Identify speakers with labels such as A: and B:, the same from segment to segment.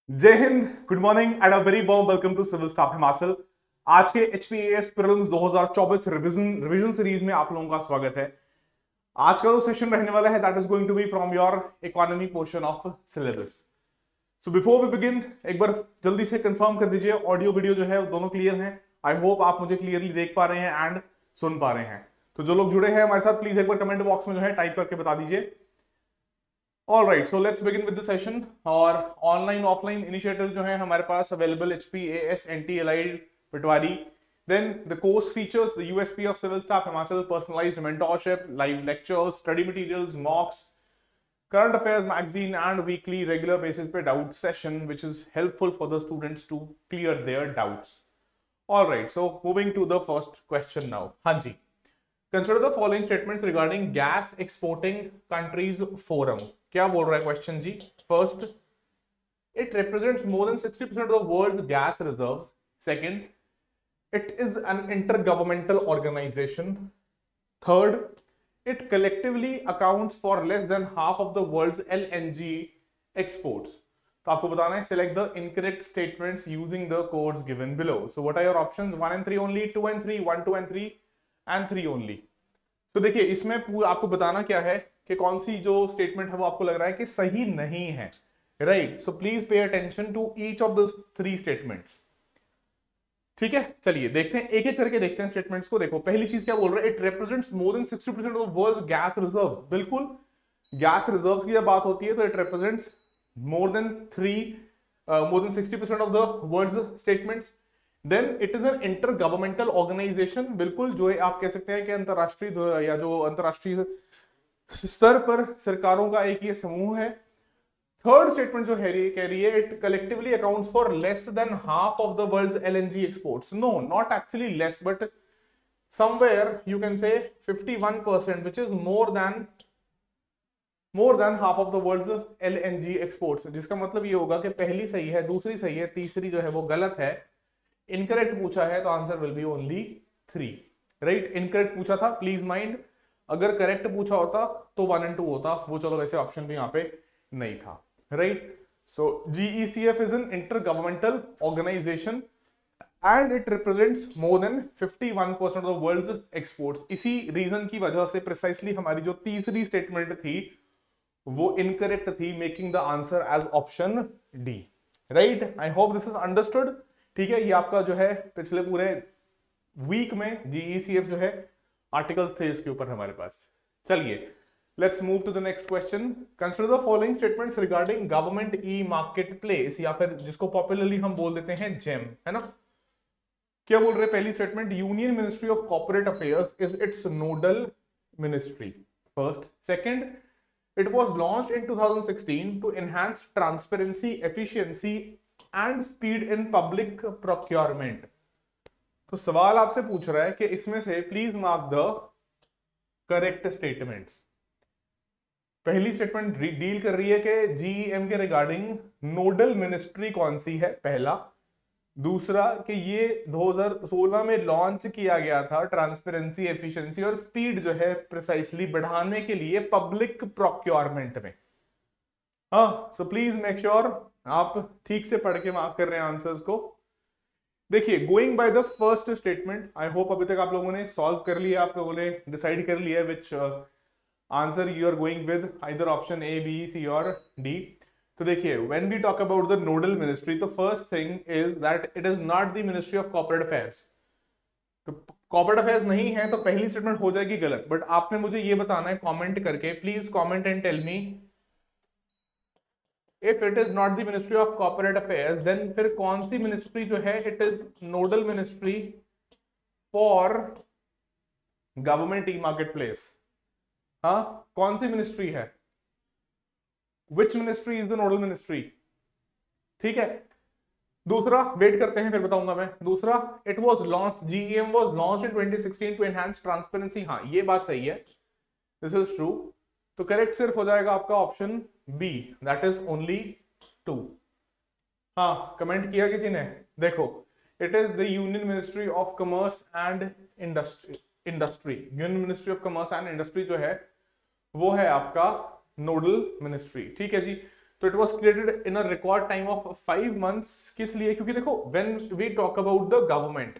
A: जय हिंद, good morning and a very warm welcome to civil staff Himachal. आज के एचपीएएस प्रीलिम्स 2024 रिवीजन सीरीज में आप लोगों का स्वागत है। आज का जो सेशन रहने वाला है that is going to be from your economy portion of syllabus. So before we begin, एक बार जल्दी से कंफर्म कर दीजिए ऑडियो वीडियो जो है वो दोनों क्लियर हैं। आई होप आप मुझे क्लियरली देख पा रहे हैं एंड सुन पा रहे हैं। तो जो लोग जुड़े हैं हमारे साथ प्लीज एक बार कमेंट बॉक्स में जो है टाइप करके बता दीजिए। All right, so let's begin with the session। और ऑनलाइन ऑफलाइन इनिशिएटिव जो है हमारे पास available HPAS NT Allied patwari. Then the course features the USP of Civil Staff Himachal, personalized mentorship, live lectures, study materials, mocks, current affairs magazine and weekly regular basis पे doubt session which is helpful for the students to clear their doubts। All right, so moving to the first question now। हाँ जी, Consider the following statements regarding gas exporting countries forum। क्या बोल रहा है question जी? First, it represents more than 60% of the world's gas reserves। Second, it is an intergovernmental organization। Third, it collectively accounts for less than half of the world's LNG exports। तो आपको बताना है select the incorrect statements using the codes given below। So what are your options? 1 and 3 only, 2 and 3, 1, 2 and 3 and 3 only. तो देखिए इसमें आपको बताना क्या है कि कौन सी जो स्टेटमेंट है वो आपको लग रहा है कि सही नहीं है, right. So please pay attention to each of the 3 statements. ठीक है, चलिए देखते हैं, एक एक करके देखते हैं स्टेटमेंट्स को। देखो पहली चीज क्या बोल रहा है, it represents more than 60% of world's gas reserve. बिल्कुल, गैस रिजर्व्स की जब बात होती है तो it represents more than 60% of the world's statements. Then it is an intergovernmental organisation. बिल्कुल, जो है आप कह सकते हैं कि अंतरराष्ट्रीय या जो अंतरराष्ट्रीय स्तर पर सरकारों का एक ये समूह है। थर्ड स्टेटमेंट जो है कह रही है it collectively accounts for less than half of the world's LNG exports. No, not actually less but somewhere you can say 51% which is more than half of the world's LNG exports। जिसका मतलब ये होगा कि पहली सही है, दूसरी सही है, तीसरी जो है वो गलत है। इनकरेक्ट पूछा है तो answer will B only 3, right. Incorrect पूछा था, प्लीज माइंड। अगर करेक्ट पूछा होता तो 1 and 2 होता, वो चलो वैसे ऑप्शन भी यहाँ पे नहीं था, right. So GECF is an intergovernmental organisation and it represents more than 51% of world's exports. इसी रीजन की वजह से प्रिसाइसली हमारी जो तीसरी स्टेटमेंट थी वो इनकरेक्ट थी, making the answer as option D, right. I hope this is understood. ठीक है, ये आपका जो है पिछले पूरे वीक में GECF जो है आर्टिकल्स थे इसके ऊपर हमारे पास। चलिए let's move to the next question. Consider the following statements regarding government e marketplace, या फिर जिसको पॉपुलरली हम बोल देते हैं जेम, है ना। क्या बोल रहे हैं पहली statement, union ministry of corporate affairs is it's nodal ministry. First. Second, it was launched in 2016 to enhance transparency, efficiency and speed in public procurement। तो सवाल आपसे पूछ रहा है कि इसमें से please mark the correct statements. पहली स्टेटमेंट डील कर रही है कि GEM के रिगार्डिंग नोडल मिनिस्ट्री कौन सी है, पहला। दूसरा कि ये 2016 में लॉन्च किया गया था ट्रांसपेरेंसी, एफिशिएंसी और स्पीड जो है प्रिसाइसली बढ़ाने के लिए पब्लिक प्रोक्योरमेंट में। हाँ, सो प्लीज मेक श्योर आप ठीक से पढ़ के मार्क कर रहे हैं आंसर्स को। देखिए, going by the first statement, I hope अभी तक आप लोगों ने सॉल्व कर लिया, आप लोगों ने डिसाइड कर लिया which answer you are going with, either option A, B, C और D। तो देखिए, when we talk about the nodal ministry, the first thing is that it is not the Ministry of Corporate Affairs। तो corporate affairs नहीं है तो पहली statement हो जाएगी गलत। बट आपने मुझे ये बताना है कमेंट करके, please comment and tell me if it is not the ministry of corporate affairs, then फिर कौन सी मिनिस्ट्री जो है it is nodal ministry for government e marketplace. हाँ, कौन सी मिनिस्ट्री है, Which ministry is the nodal ministry? ठीक है। दूसरा वेट करते हैं, फिर बताऊंगा मैं। दूसरा, it was launched, GEM was launched in 2016 to enhance transparency। हाँ, ये बात सही है, this is true। तो करेक्ट सिर्फ हो जाएगा आपका option B, that is only 2। हाँ, कमेंट किया किसी ने, देखो, it is the Union Ministry of Commerce and Industry। Union Ministry of Commerce and Industry जो है वो है आपका नोडल मिनिस्ट्री। ठीक है जी। तो it was created in a record time of 5 months। किस लिए? क्योंकि देखो when we talk about the government,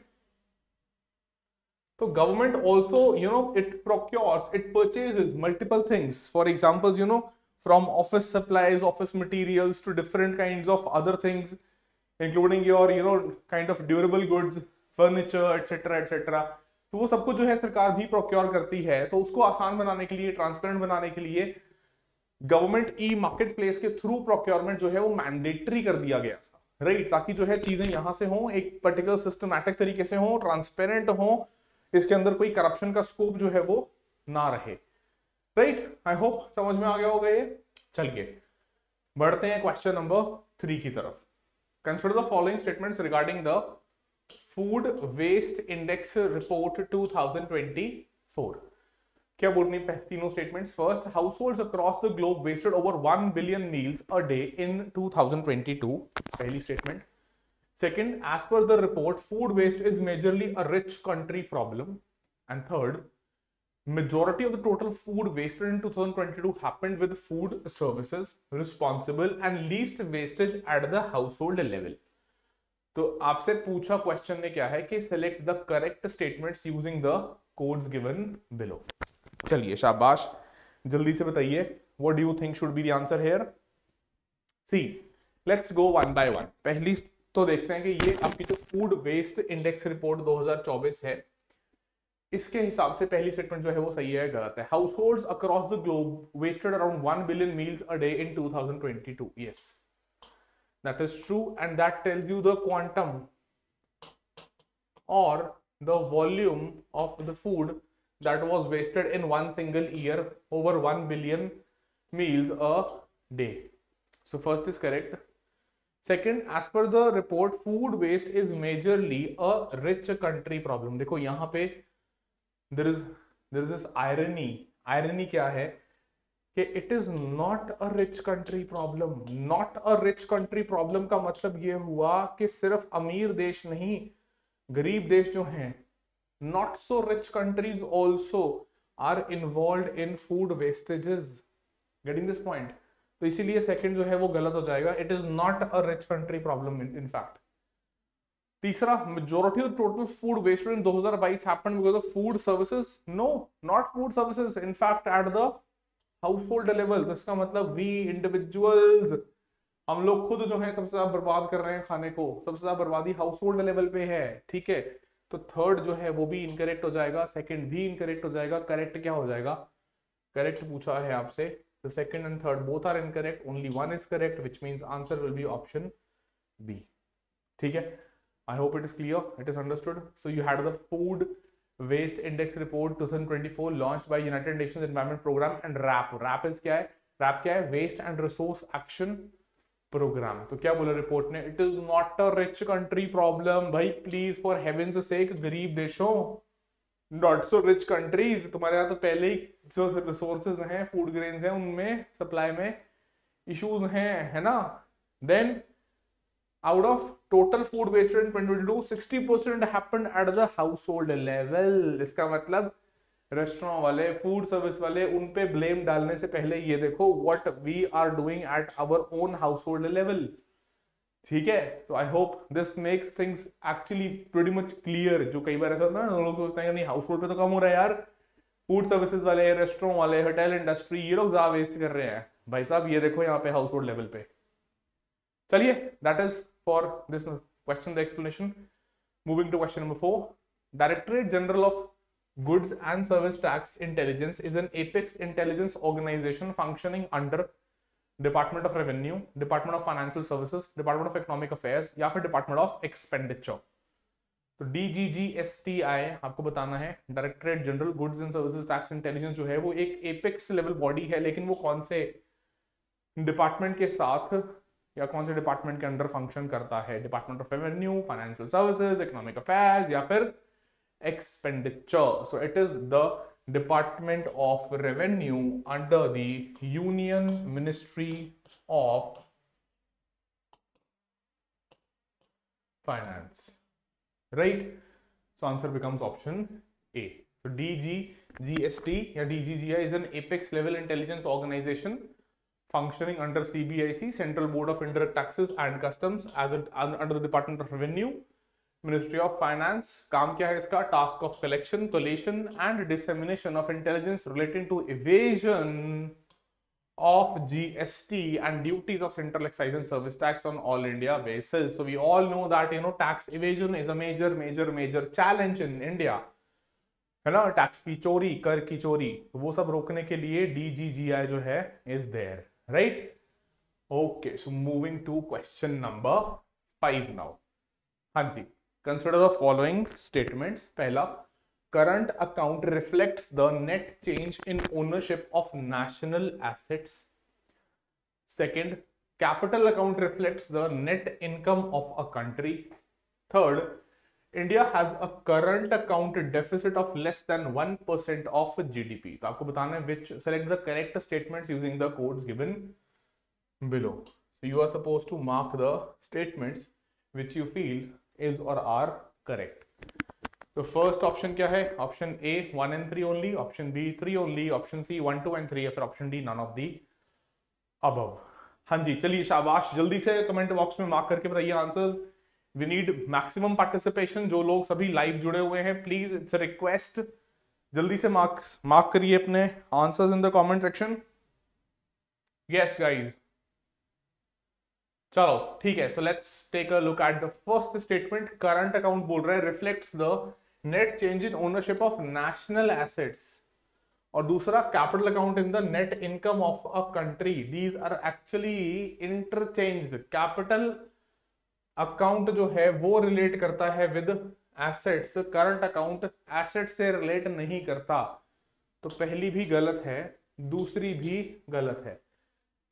A: तो government also it procures, it purchases multiple things, for examples from office supplies, office materials to different kinds of other things, including your kind of durable goods, furniture, etc etc। तो वो सब कुछ जो है सरकार भी procure करती है। तो उसको आसान बनाने के लिए, ट्रांसपेरेंट बनाने के लिए गवर्नमेंट ई मार्केट प्लेस के थ्रू प्रोक्योरमेंट जो है वो मैंडेटरी कर दिया गया था, राइट, ताकि जो है चीजें यहां से हों, एक पर्टिकुलर सिस्टमैटिक तरीके से हों, ट्रांसपेरेंट हों, इसके अंदर कोई करप्शन का स्कोप जो है वो ना रहे, राइट। आई होप समझ में आ गया होगा ये। चलिए बढ़ते हैं क्वेश्चन नंबर 3 की तरफ। Consider the following statements regarding the food waste index report 2024। क्या बोलनी तीनों statements? First, households across the globe wasted over 1 billion meals a day in 2022, पहली statement. Second, as per the report food waste is majorly a rich country problem. And third, majority of the total food wasted in 2022 happened with food services responsible and least wastage at the household level। तो आपसे पूछा question ने क्या है कि select the correct statements using the codes given below। चलिए शाबाश, जल्दी से बताइए what do you think should be the answer here? See, let's go one by one। पहली तो देखते हैं कि ये आपकी जो फूड वेस्ट इंडेक्स रिपोर्ट 2024 है, इसके हिसाब से पहली स्टेटमेंट जो है वो सही है, गलत है। Households across the globe wasted around 1 billion meals a day in 2022। Yes, that is true and that tells you the quantum और the volume of the food that was wasted in one single year over 1 billion meals a day. So first is correct. Second, as per the report food waste is majorly a rich country problem. देखो यहाँ पे there is this irony क्या है कि it is not a rich country problem। not a rich country problem का मतलब ये हुआ कि सिर्फ अमीर देश नहीं, गरीब देश जो हैं, not so rich countries also are involved in food wastages। getting this point? तो इसीलिए सेकंड जो है वो गलत हो जाएगा। it is not a rich country problem in fact। तीसरा, majority of total food wasted in 2022 happened because of food services। no, not food services, in fact at the household level। तो इसका मतलब we individuals, हम लोग खुद जो है सबसे ज्यादा बर्बाद कर रहे हैं खाने को, सबसे ज्यादा बर्बादी हाउसहोल्ड लेवल पे है, ठीक है। तो थर्ड जो है वो भी इनकरेक्ट हो जाएगा, सेकंड भी इनकरेक्ट हो जाएगा। करेक्ट क्या हो जाएगा? करेक्ट पूछा है आपसे, तो second and third both are incorrect, only one is correct, which means answer will be option B. ठीक है, I hope it is clear, it is understood। So you had the Food Waste Index Report 2024 launched by United Nations Environment Program and RAP। RAP is क्या है? RAP क्या है? Waste and Resource Action Program। तो क्या बोला report ने? It is not a rich country problem। भाई please for heaven's सेक, गरीब देशों, not so rich countries, तुम्हारे यहाँ तो पहले ही जो रिसोर्सेज हैं, फूड ग्रेन्स हैं, उनमें सप्लाई में इश्यूज हैं, है ना। Then out of total food wasted in 2022, 60% happened at the household level। इसका मतलब रेस्टोरेंट वाले, फूड सर्विस वाले, उन पे ब्लेम डालने से पहले ये देखो what we are doing at our own household level। ठीक है, तो आई hope this makes things actually pretty much clear. जो कई बार ऐसा होता है ना, लोग सोचते हैं नहीं हाउसहोल्ड पे तो कम हो रहा है यार, फूड सर्विसेज वाले, रेस्टोरेंट वाले, होटल इंडस्ट्री, ये लोग ज्यादा वेस्ट कर रहे हैं। भाई साहब ये देखो यहाँ पे हाउसहोल्ड लेवल पे। चलिए, that is for this question, the explanation। Moving to question number 4, Directorate General of Goods and Service Tax Intelligence is an apex intelligence organization functioning under Department of Revenue, Department of Financial Services, Department of Economic Affairs या फिर Department of Expenditure। तो DGGSTI आपको बताना है, Directorate General Goods and Services Tax Intelligence जो है वो एक एपेक्स लेवल बॉडी है, लेकिन वो कौन से डिपार्टमेंट के साथ या कौन से डिपार्टमेंट के अंडर फंक्शन करता है? Department of revenue, financial services, economic affairs या फिर expenditure. So it is the department of revenue under the union ministry of finance, right. So answer becomes option A. So DGGST या DGGI is an apex level intelligence organization functioning under CBIC, Central Board of Indirect Taxes and Customs, under the Department of Revenue, Ministry of Finance. काम क्या है इसका? Task of collection, collation and dissemination of intelligence relating to evasion of GST and duties of Central Excise and Service Tax on all India basis. So we all know that tax evasion is a major challenge in India, है ना? Tax की चोरी, कर की चोरी, वो सब रोकने के लिए DGGI जो है is there, right? Okay, so moving to question number 5 now. हाँ जी, consider the following statements. पहला, current account reflects the net change in ownership of national assets. Second, capital account reflects the net income of a country. Third, India has a current account deficit of less than 1% of GDP. तो आपको बताना है which select the correct statements using the codes given below. So you are supposed to mark the statements which you feel is or are correct. तो first option क्या है? Option A 1 and 3 only, option B 3 only, option C 1, 2 and 3 या फिर option D none of the above. हाँ जी, चलिए शाबाश, जल्दी से कमेंट बॉक्स में मार्क करके बताइए answers. We need maximum participation. जो लोग सभी लाइव जुड़े हुए हैं, प्लीज इट्स अ रिक्वेस्ट, जल्दी से मार्क करिए अपने answers in the comment section. Yes guys, चलो ठीक है. So let's take a look at the first statement. Current account बोल रहा है reflects the net change in ownership of national assets, और दूसरा capital account in the net income of a country. These are actually interchanged. Capital account जो है वो relate करता है with assets, current account asset से रिलेट नहीं करता. तो पहली भी गलत है, दूसरी भी गलत है.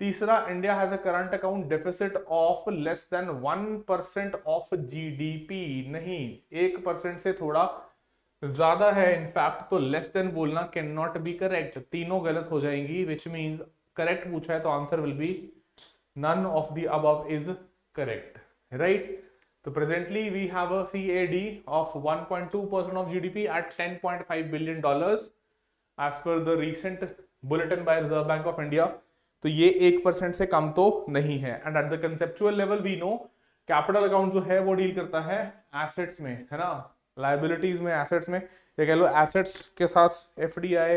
A: तीसरा, India has a current account deficit of less than 1% of GDP. नहीं, 1% से थोड़ा ज्यादा है इनफैक्ट, तो लेस देन बोलना कैन नॉट बी करेक्ट. तीनों गलत हो जाएंगी, विच मीन्स करेक्ट पूछा है तो answer will be none of the above is correct, right? So presently we have a CAD of 1.2% of GDP at $10.5 billion as per the recent bulletin by Reserve Bank of India. तो ये 1% से कम तो नहीं है. And at the conceptual level we know capital account जो है वो deal करता है एसेट्स में, है ना? लायबिलिटीज में, एसेट्स में, ये कह लो एसेट्स के साथ FDI,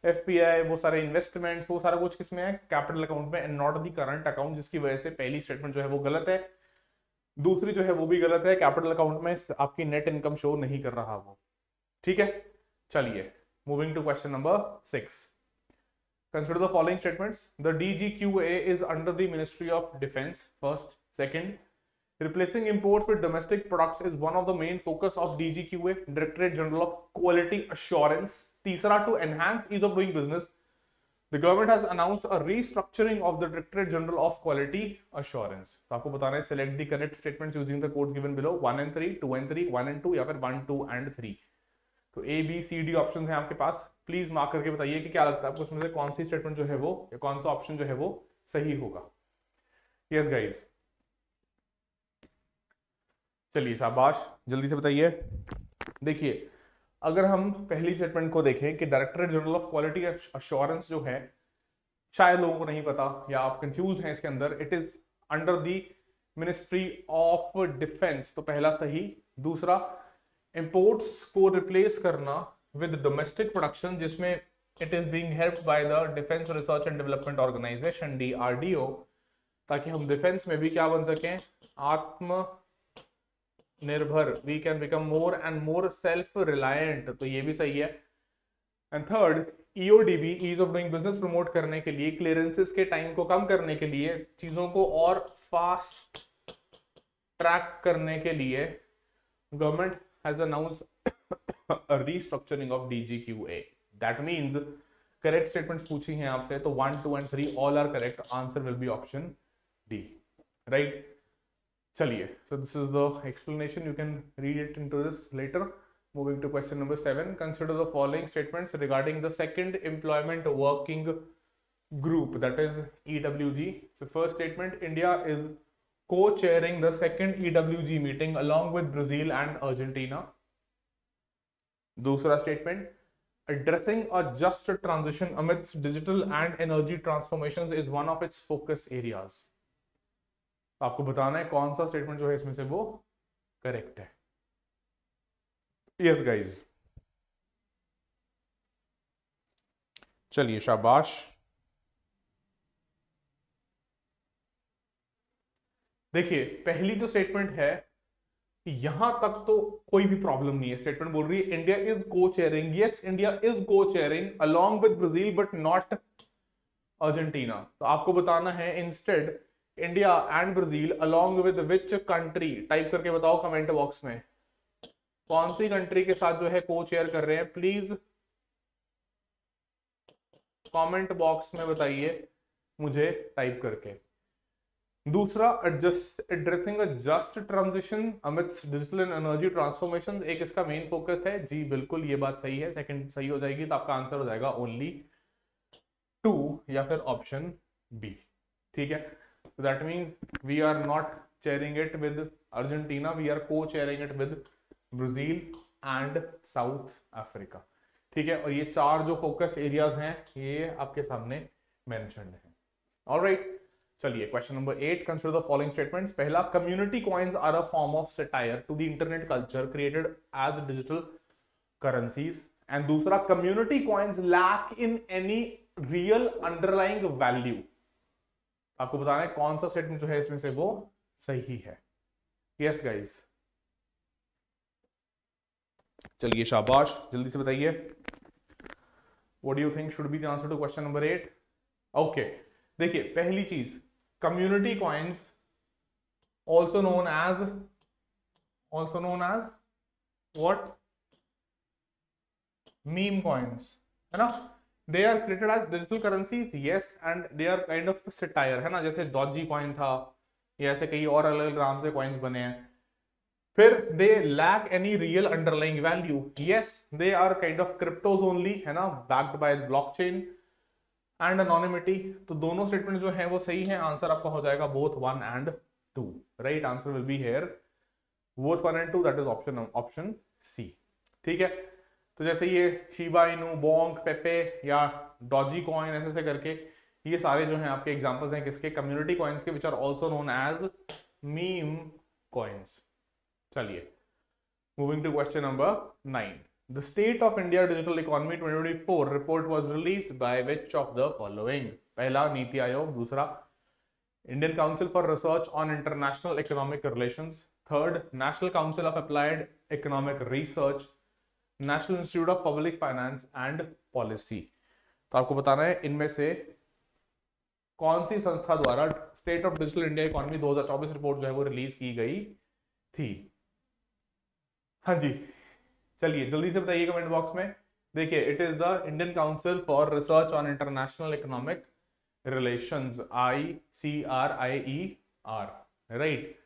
A: FPI, वो सारे इन्वेस्टमेंट्स, वो सारा कुछ किसमें है? कैपिटल अकाउंट में, and not the current account. जिसकी वजह से पहली स्टेटमेंट जो है वो गलत है, दूसरी जो है वो भी गलत है. कैपिटल अकाउंट में आपकी नेट इनकम शो नहीं कर रहा वो. ठीक है, चलिए moving to question number 6. Consider the following statements. The DGQA is under the ministry of defence. First. Second, replacing imports with domestic products is one of the main focus of DGQA, directorate general of quality assurance. तीसरा, to enhance ease of doing business, The government has announced a restructuring of the Directorate General of Quality Assurance. तो आपको बताना है select the correct statements using the codes given below. 1 and 3, 2 and 3, 1 and 2 या फिर 1, 2 and 3. तो A, B, C, D option है आपके पास. Please mark करके बताइए कि क्या लगता है आपको, उसमें से कौन सी स्टेटमेंट जो है वो, या कौन सा ऑप्शन जो है वो सही होगा. यस गाइज, चलिए शाबाश, जल्दी से बताइए. देखिए, अगर हम पहली स्टेटमेंट को देखें कि directorate general of quality assurance जो है, शायद लोगों को नहीं पता या आप कंफ्यूज हैं इसके अंदर, it is under the ministry of defence. तो पहला सही. दूसरा, इंपोर्ट्स को रिप्लेस करना विद डोमेस्टिक प्रोडक्शन, जिसमें it is being helped by the defence research and development organisation DRDO, ताकि हम डिफेंस में भी क्या बन सकें? आत्म निर्भर. We can become more and more self reliant. तो ये भी सही है. And third, EODB, ease of doing business, promote करने के लिए, क्लियरेंसेस के टाइम को कम करने के लिए, चीजों को और फास्ट ट्रैक करने के लिए, government has announced a restructuring of DGQA. That means correct statements पूछी हैं आपसे, तो 1, 2 and 3 all are correct. Answer will be option D, right? चलिए, so this is the explanation. You can read it into this later. Moving to question number 7. Consider the following statements regarding the second employment working group, that is EWG. So first statement, India is co-chairing the second EWG meeting along with Brazil and Argentina. दूसरा statement, addressing a just transition amidst digital and energy transformations is one of its focus areas. आपको बताना है कौन सा statement जो है इसमें से वो करेक्ट है. यस गाइज, चलिए शाबाश. देखिए पहली जो स्टेटमेंट है यहां तक तो कोई भी प्रॉब्लम नहीं है. स्टेटमेंट बोल रही है India is co chairing. Yes, India is co chairing along with Brazil but not Argentina. तो आपको बताना है instead India and Brazil along with which country. Type करके बताओ कमेंट बॉक्स में कौन सी कंट्री के साथ जो है को चेयर कर रहे हैं. प्लीज कमेंट बॉक्स में बताइए मुझे टाइप करके. दूसरा addressing a just transition amidst digital and energy transformation, एक इसका मेन फोकस है. जी बिल्कुल ये बात सही है. सेकंड सही हो जाएगी तो आपका आंसर हो जाएगा ओनली 2 या फिर ऑप्शन बी. ठीक है, so that means we are not chairing it with Argentina, we are co-chairing it with Brazil and South Africa. ठीक है, और ये 4 जो फोकस एरियाज हैं ये आपके सामने मेंशन्ड हैं. ऑलराइट, चलिए question number 8. Consider the following statements. पहला, community coins are a form of satire to the internet culture created as digital currencies. And दूसरा, community coins lack in any real underlying value. आपको बताना है कौन सा statement जो है इसमें से वो सही है. यस गाइस, चलिए शाबाश, जल्दी से बताइए. What do you think should be the answer to question number 8? Okay, देखिए पहली चीज, community coins also known as what? Meme coins, है ना. They are created as digital currencies, yes, and they are kind of satire, है ना. जैसे Doge coin था, या ऐसे कई और अलग अलग नाम से कॉइन्स बने हैं. फिर they lack any real underlying value, yes, they are kind of cryptos only, है ना, backed by blockchain and anonymity. तो दोनों स्टेटमेंट जो है वो सही है. आंसर आपका हो जाएगा both 1 and 2. Right answer will B here both 1 and 2, that is option C. ठीक है, तो जैसे ये शिबा इनू, बोंक, पेपे या डॉजी कॉइन ऐसे करके ये सारे जो हैं आपके एग्जांपल्स हैं किसके? कम्युनिटी कॉइन्स के, which are also known as meme coins. चलिए moving to question number 9. The state of India digital economy 2024 report was released by which of the following? पहला, नीति आयोग. दूसरा, Indian council for research on international economic relations. Third, national council of applied economic research, national institute of public finance and policy. तो आपको बताना है इनमें से कौन सी संस्था द्वारा state of digital India economy 2024 report जो है वो रिलीज की गई थी. हाँ जी, चलिए जल्दी से बताइए कमेंट बॉक्स में. देखिए, it is the Indian council for research on international economic relations, ICRIER. Right,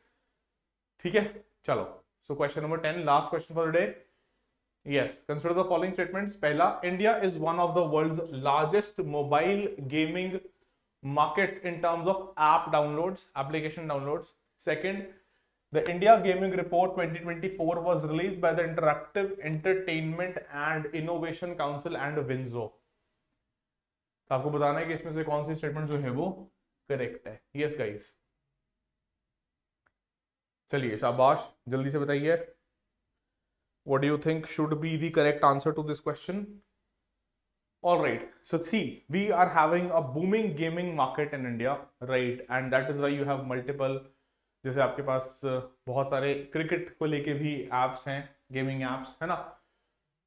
A: ठीक है. चलो, so question number 10, last question for the day. Yes, consider the following statements. पहला, India is one of the world's largest mobile gaming markets in terms of app downloads, application downloads. Second, the India Gaming Report 2024 was released by the Interactive Entertainment and Innovation Council and Winzo. आपको बताना है कि इसमें से कौन सी statement जो है वो करेक्ट है. Yes guys, चलिए शाबाश, जल्दी से बताइए. What do you think should be the correct answer to this question? All right, so see, we are having a booming gaming market in India, right? And that is why you have multiple, जैसे आपके पास बहुत सारे cricket को लेके भी apps हैं, gaming apps, है ना.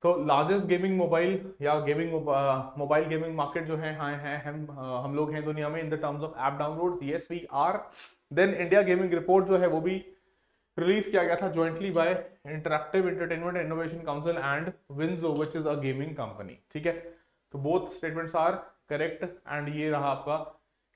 A: तो लार्जेस्ट गेमिंग मोबाइल या गेमिंग मोबाइल गेमिंग मार्केट जो है हम लोग हैं दुनिया में in the terms of app download. Yes we are. Then India gaming report जो है वो भी रिलीज किया गया था jointly by interactive entertainment innovation council and WinZO which is a gaming company. ठीक है, तो both statements are correct. And ये रहा आपका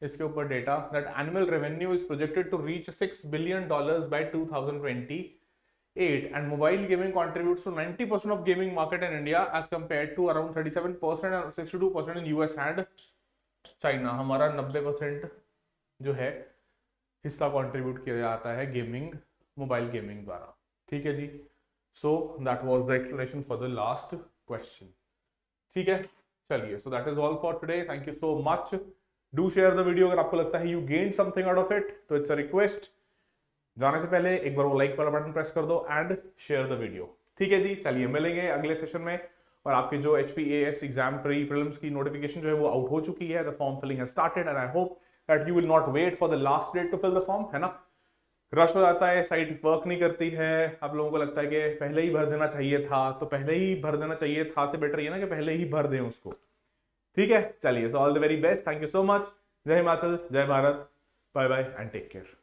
A: इसके ऊपर data that annual revenue is projected to reach $6 billion by 2028 and mobile gaming contributes to 90% of gaming market in India as compared to around 37% and 62% in US and China. हमारा 90% जो है हिस्सा contribute किया जाता है गेमिंग, मोबाइल गेमिंग द्वारा. ठीक है जी. So that was the explanation for the last question. ठीक है, चलिए, so that is all for today, thank you so much. Do share the video अगर आपको लगता है you gain something out of it, तो इट्स अ रिक्वेस्ट, जाने से पहले एक बार वो लाइक वाला बटन प्रेस कर दो एंड शेयर द वीडियो। ठीक है जी, चलिए मिलेंगे अगले सेशन में। और आपके जो HPAS एग्जाम प्रीलिम्स की नोटिफिकेशन जो है वो आउट हो चुकी है, the form filling has started and I hope that you will not wait for the last date to fill the form, है ना। रश हो जाता है, साइट वर्क नहीं करती है, आप लोगों को लगता है कि पहले ही भर देना चाहिए था, तो पहले ही भर देना चाहिए था से बेटर ये ना कि पहले ही भर दें उसको। ठीक है, चलिए, so all the very best, thank you so much. जय हिमाचल, जय Bharat, bye bye and take care.